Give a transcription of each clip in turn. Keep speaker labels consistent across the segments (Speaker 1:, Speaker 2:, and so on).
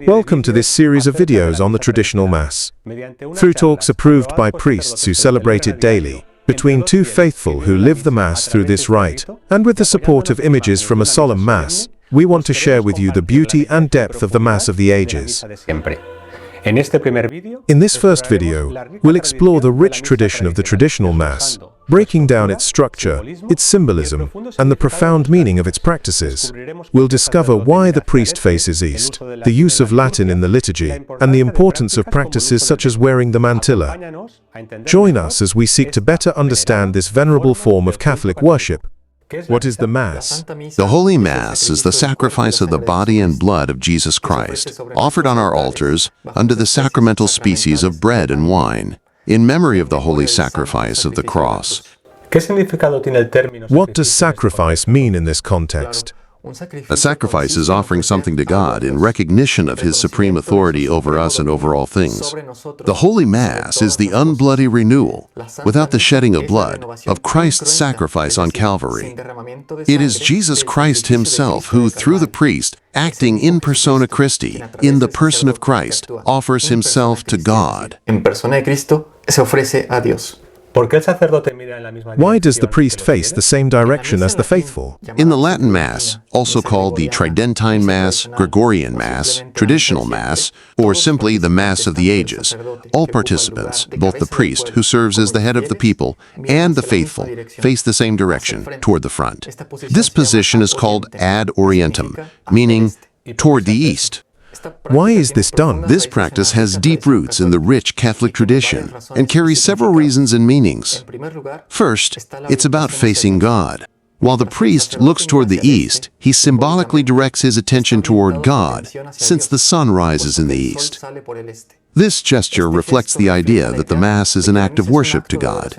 Speaker 1: Welcome to this series of videos on the traditional Mass. Through talks approved by priests who celebrate it daily, between two faithful who live the Mass through this rite, and with the support of images from a solemn Mass, we want to share with you the beauty and depth of the Mass of the ages. In this first video, we'll explore the rich tradition of the traditional Mass, breaking down its structure, its symbolism, and the profound meaning of its practices. We'll discover why the priest faces east, the use of Latin in the liturgy, and the importance of practices such as wearing the mantilla. Join us as we seek to better understand this venerable form of Catholic worship. What is the Mass?
Speaker 2: The Holy Mass is the sacrifice of the body and blood of Jesus Christ, offered on our altars under the sacramental species of bread and wine, in memory of the holy sacrifice of the cross.
Speaker 1: What does sacrifice mean in this context?
Speaker 2: A sacrifice is offering something to God in recognition of His supreme authority over us and over all things. The Holy Mass is the unbloody renewal, without the shedding of blood, of Christ's sacrifice on Calvary. It is Jesus Christ Himself who, through the priest, acting in persona Christi, in the person of Christ, offers Himself to God.
Speaker 1: Why does the priest face the same direction as the faithful?
Speaker 2: In the Latin Mass, also called the Tridentine Mass, Gregorian Mass, Traditional Mass, or simply the Mass of the Ages, all participants, both the priest, who serves as the head of the people, and the faithful, face the same direction, toward the front. This position is called ad orientem, meaning toward the east.
Speaker 1: Why is this done?
Speaker 2: This practice has deep roots in the rich Catholic tradition and carries several reasons and meanings. First, it's about facing God. While the priest looks toward the east, he symbolically directs his attention toward God, since the sun rises in the east. This gesture reflects the idea that the Mass is an act of worship to God.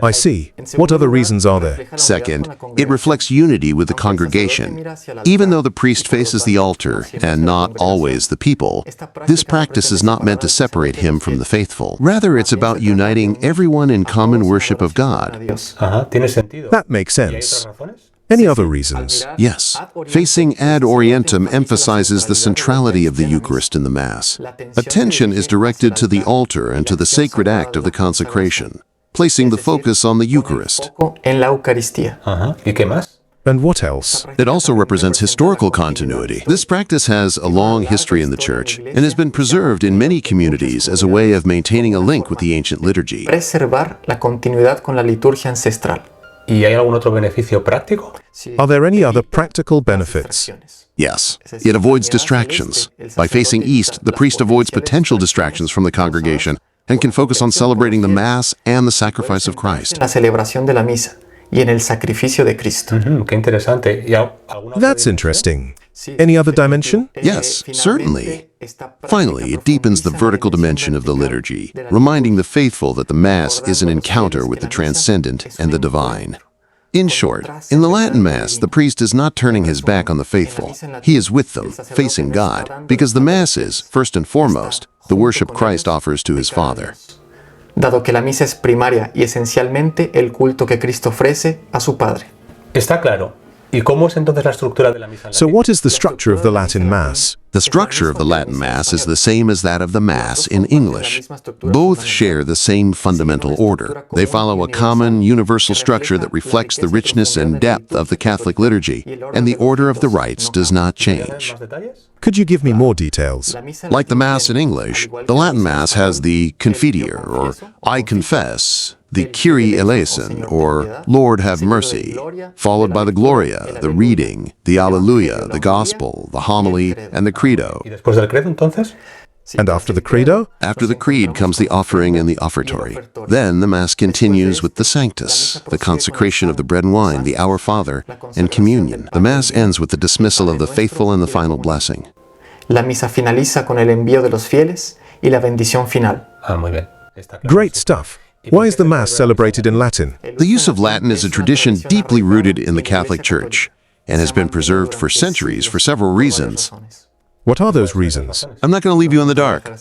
Speaker 1: I see. What other reasons are there?
Speaker 2: Second, it reflects unity with the congregation. Even though the priest faces the altar, and not always the people, this practice is not meant to separate him from the faithful. Rather, it's about uniting everyone in common worship of God.
Speaker 1: That makes sense. Any other reasons?
Speaker 2: Yes. Facing ad orientem emphasizes the centrality of the Eucharist in the Mass. Attention is directed to the altar and to the sacred act of the consecration, placing the focus on the Eucharist.
Speaker 1: And what else?
Speaker 2: It also represents historical continuity. This practice has a long history in the Church and has been preserved in many communities as a way of maintaining a link with the ancient liturgy.
Speaker 1: Are there any other practical benefits?
Speaker 2: Yes. It avoids distractions. By facing east, the priest avoids potential distractions from the congregation and can focus on celebrating the Mass and the sacrifice of Christ.
Speaker 1: That's interesting. Any other dimension?
Speaker 2: Yes, certainly. Finally, it deepens the vertical dimension of the liturgy, reminding the faithful that the Mass is an encounter with the transcendent and the divine. In short, in the Latin Mass, the priest is not turning his back on the faithful. He is with them, facing God, because the Mass is, first and foremost, the worship Christ offers to His Father.
Speaker 3: Dado que la misa es primaria y esencialmente el culto que Cristo ofrece a su Padre.
Speaker 4: Está claro. ¿Y cómo es entonces la estructura de la misa?
Speaker 1: So what is the structure of the Latin Mass?
Speaker 2: The structure of the Latin Mass is the same as that of the Mass in English. Both share the same fundamental order. They follow a common, universal structure that reflects the richness and depth of the Catholic liturgy, and the order of the rites does not change.
Speaker 1: Could you give me more details?
Speaker 2: Like the Mass in English, the Latin Mass has the Confiteor, or I confess, the Kyrie eleison, or Lord have mercy, followed by the Gloria, the reading, the Alleluia, the Gospel, the homily, and the Credo.
Speaker 1: And after the Credo?
Speaker 2: After the Creed comes the offering and the offertory. Then the Mass continues with the Sanctus, the consecration of the bread and wine, the Our Father, and communion. The Mass ends with the dismissal of the faithful and the final blessing.
Speaker 3: La misa finaliza con el envío de los fieles y la bendición final.
Speaker 1: Great stuff. Why is the Mass celebrated in Latin?
Speaker 2: The use of Latin is a tradition deeply rooted in the Catholic Church and has been preserved for centuries for several reasons.
Speaker 1: What are those reasons?
Speaker 2: I'm not going to leave you in the dark.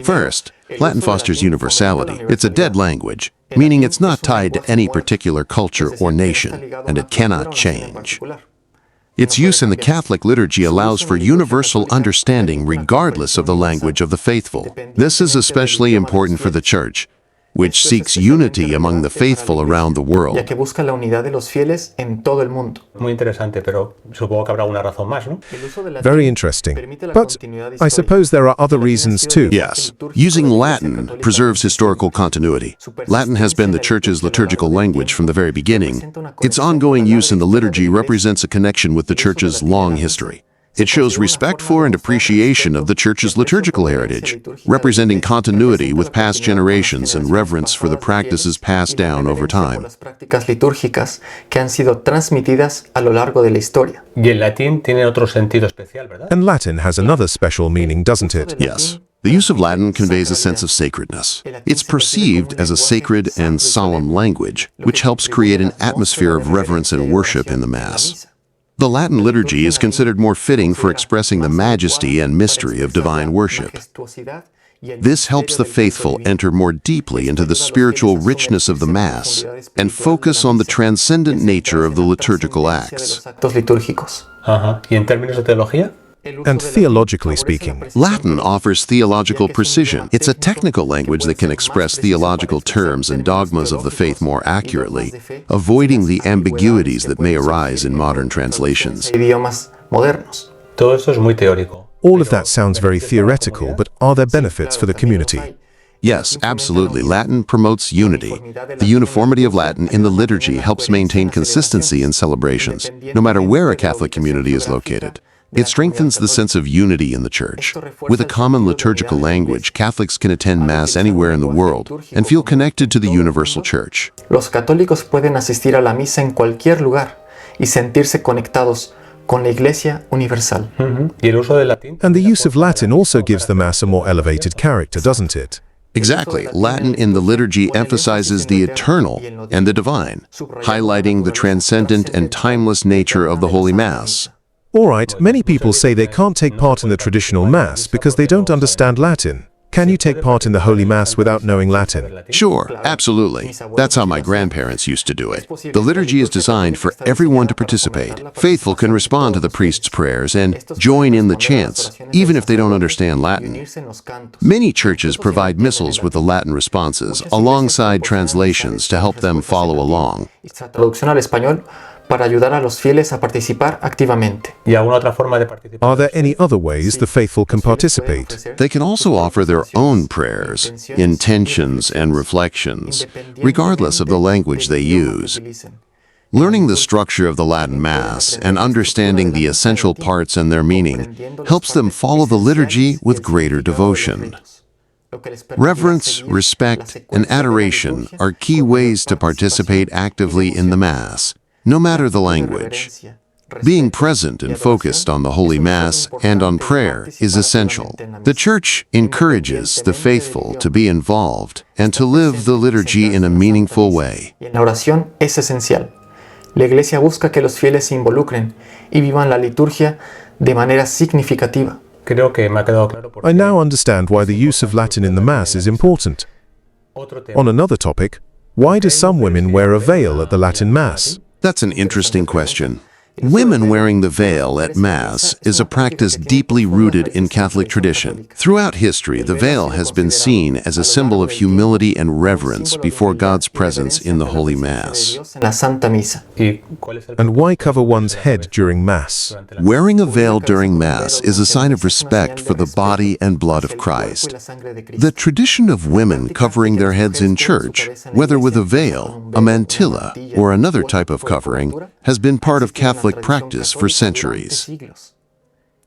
Speaker 2: First, Latin fosters universality. It's a dead language, meaning it's not tied to any particular culture or nation, and it cannot change. Its use in the Catholic liturgy allows for universal understanding regardless of the language of the faithful. This is especially important for the Church, which seeks unity among the faithful around the world.
Speaker 3: Ya que busca la unidad de los fieles en todo el mundo.
Speaker 4: Muy interesante, pero supongo que habrá una razón más, ¿no?
Speaker 1: Very interesting. But I suppose there are other reasons too.
Speaker 2: Yes, using Latin preserves historical continuity. Latin has been the Church's liturgical language from the very beginning. Its ongoing use in the liturgy represents a connection with the Church's long history. It shows respect for and appreciation of the Church's liturgical heritage, representing continuity with past generations and reverence for the practices passed down over time.
Speaker 3: Las prácticas litúrgicas que han sido transmitidas a lo largo de la historia.
Speaker 4: Y el latín tiene otro sentido especial, ¿verdad?
Speaker 1: And Latin has another special meaning, doesn't it?
Speaker 2: Yes. The use of Latin conveys a sense of sacredness. It's perceived as a sacred and solemn language, which helps create an atmosphere of reverence and worship in the Mass. The Latin liturgy is considered more fitting for expressing the majesty and mystery of divine worship. This helps the faithful enter more deeply into the spiritual richness of the Mass and focus on the transcendent nature of the liturgical acts.
Speaker 4: Ajá. ¿Y en términos de teología?
Speaker 1: And theologically speaking,
Speaker 2: Latin offers theological precision. It's a technical language that can express theological terms and dogmas of the faith more accurately, avoiding the ambiguities that may arise in modern translations.
Speaker 3: Idiomas modernos.
Speaker 4: Todo esto es muy teórico.
Speaker 1: all of that sounds very theoretical, but are there benefits for the community?
Speaker 2: Yes, absolutely. Latin promotes unity. The uniformity of Latin in the liturgy helps maintain consistency in celebrations, no matter where a Catholic community is located. It strengthens the sense of unity in the Church. With a common liturgical language, Catholics can attend Mass anywhere in the world and feel connected to the universal Church.
Speaker 3: Los católicos pueden asistir a la misa en cualquier lugar y sentirse conectados con la Iglesia universal.
Speaker 4: Y el uso del latín.
Speaker 1: And the use of Latin also gives the Mass a more elevated character, doesn't it?
Speaker 2: Exactly. Latin in the liturgy emphasizes the eternal and the divine, highlighting the transcendent and timeless nature of the Holy Mass.
Speaker 1: All right, many people say they can't take part in the traditional Mass because they don't understand Latin. Can you take part in the Holy Mass without knowing Latin?
Speaker 2: Sure, absolutely. That's how my grandparents used to do it. The liturgy is designed for everyone to participate. Faithful can respond to the priest's prayers and join in the chants, even if they don't understand Latin. Many churches provide missals with the Latin responses alongside translations to help them follow along.
Speaker 3: Traducción al español para ayudar a los fieles a participar activamente.
Speaker 4: ¿Y alguna otra forma de participar?
Speaker 1: Are there any other ways the faithful can participate?
Speaker 2: They can also offer their own prayers, intentions, and reflections, regardless of the language they use. Learning the structure of the Latin Mass and understanding the essential parts and their meaning helps them follow the liturgy with greater devotion. Reverence, respect, and adoration are key ways to participate actively in the Mass, no matter the language. Being present and focused on the Holy Mass and on prayer is essential. The Church encourages the faithful to be involved and to live the liturgy in a meaningful way.
Speaker 3: La oración es esencial. La Iglesia busca que los fieles se involucren y vivan la liturgia de manera significativa.
Speaker 4: Creo que me ha quedado claro por
Speaker 1: I now understand why the use of Latin in the Mass is important.
Speaker 4: otro tema.
Speaker 1: On another topic, why do some women wear a veil at the Latin Mass?
Speaker 2: That's an interesting question. Women wearing the veil at Mass is a practice deeply rooted in Catholic tradition. Throughout history, the veil has been seen as a symbol of humility and reverence before God's presence in the Holy Mass.
Speaker 3: La Santa Misa.
Speaker 4: ¿Y cuál es el
Speaker 1: And why cover one's head during Mass?
Speaker 2: Wearing a veil during Mass is a sign of respect for the body and blood of Christ. The tradition of women covering their heads in church, whether with a veil, a mantilla, or another type of covering, has been part of Catholic practice for centuries.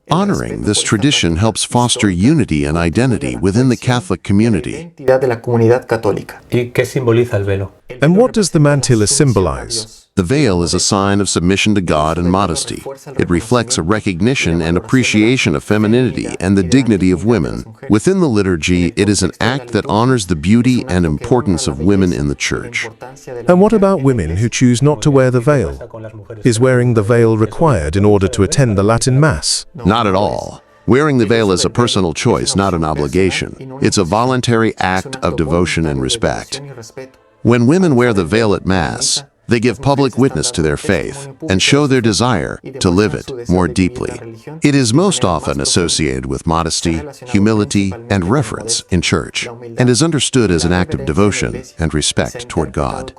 Speaker 2: Honoring this tradition helps foster unity and identity within the Catholic community.
Speaker 3: Identidad de la comunidad católica.
Speaker 4: ¿Y qué simboliza el velo?
Speaker 1: And what does the mantilla symbolize?
Speaker 2: The veil is a sign of submission to God and modesty. It reflects a recognition and appreciation of femininity and the dignity of women. Within the liturgy, it is an act that honors the beauty and importance of women in the church.
Speaker 1: And what about women who choose not to wear the veil? Is wearing the veil required in order to attend the Latin Mass?
Speaker 2: Not at all. Wearing the veil is a personal choice, not an obligation. It's a voluntary act of devotion and respect. When women wear the veil at Mass, they give public witness to their faith and show their desire to live it more deeply. It is most often associated with modesty, humility, and reverence in church, and is understood as an act of devotion and respect toward God.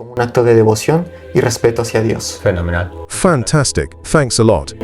Speaker 4: Fenomenal.
Speaker 1: Fantastic. Thanks a lot.